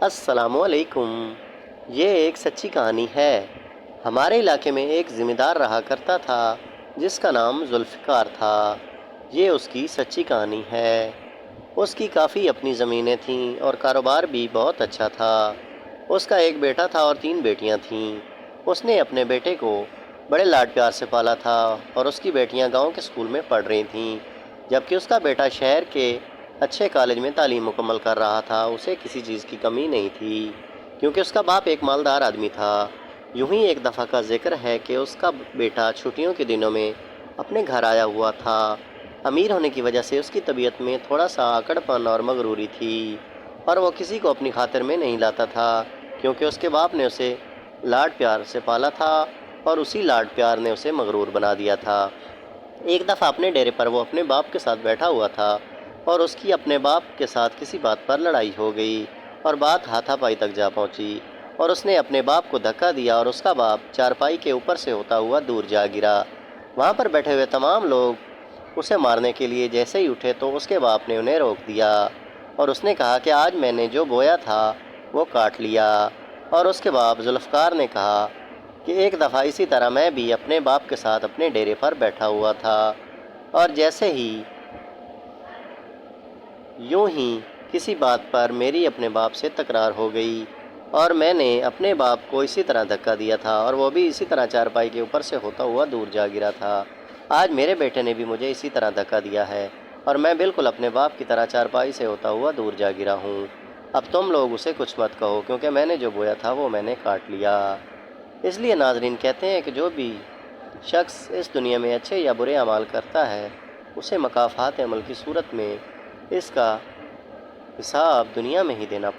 السلام علیکم۔ یہ ایک سچی کہانی ہے۔ ہمارے علاقے میں ایک ذمہ دار رہا کرتا تھا جس کا نام ذوالفقار تھا۔ یہ اس کی سچی کہانی ہے۔ اس کی کافی اپنی زمینیں تھیں اور کاروبار بھی بہت اچھا تھا۔ اس کا ایک بیٹا تھا اور 3 بیٹیاں تھیں۔ اس نے اپنے بیٹے کو بڑے لاڈ پیار سے پالا تھا اور اس کی بیٹیاں گاؤں کے اسکول میں پڑھ رہی تھیں، جبکہ اس کا بیٹا شہر کے اچھے کالج میں تعلیم مکمل کر رہا تھا۔ اسے کسی چیز کی کمی نہیں تھی کیونکہ اس کا باپ ایک مالدار آدمی تھا۔ یوں ہی ایک دفعہ کا ذکر ہے کہ اس کا بیٹا چھٹیوں کے دنوں میں اپنے گھر آیا ہوا تھا۔ امیر ہونے کی وجہ سے اس کی طبیعت میں تھوڑا سا آکڑ پن اور مغروری تھی، اور وہ کسی کو اپنی خاطر میں نہیں لاتا تھا کیونکہ اس کے باپ نے اسے لاڈ پیار سے پالا تھا اور اسی لاڈ پیار نے اسے مغرور بنا دیا تھا۔ ایک دفعہ اپنے ڈیرے پر وہ اپنے باپ کے ساتھ بیٹھا ہوا تھا اور اس کی اپنے باپ کے ساتھ کسی بات پر لڑائی ہو گئی اور بات ہاتھا پائی تک جا پہنچی، اور اس نے اپنے باپ کو دھکا دیا اور اس کا باپ چارپائی کے اوپر سے ہوتا ہوا دور جا گرا۔ وہاں پر بیٹھے ہوئے تمام لوگ اسے مارنے کے لیے جیسے ہی اٹھے تو اس کے باپ نے انہیں روک دیا اور اس نے کہا کہ آج میں نے جو بویا تھا وہ کاٹ لیا۔ اور اس کے باپ ذوالفقار نے کہا کہ ایک دفعہ اسی طرح میں بھی اپنے باپ کے ساتھ اپنے ڈیرے پر بیٹھا ہوا تھا، اور جیسے ہی یوں ہی کسی بات پر میری اپنے باپ سے تکرار ہو گئی اور میں نے اپنے باپ کو اسی طرح دھکا دیا تھا اور وہ بھی اسی طرح چارپائی کے اوپر سے ہوتا ہوا دور جا گرا تھا۔ آج میرے بیٹے نے بھی مجھے اسی طرح دھکا دیا ہے اور میں بالکل اپنے باپ کی طرح چارپائی سے ہوتا ہوا دور جا گرا ہوں۔ اب تم لوگ اسے کچھ مت کہو کیونکہ میں نے جو بویا تھا وہ میں نے کاٹ لیا۔ اس لیے ناظرین کہتے ہیں کہ جو بھی شخص اس دنیا میں اچھے یا برے اعمال کرتا ہے اسے مکافات عمل کی صورت میں اس کا حساب دنیا میں ہی دینا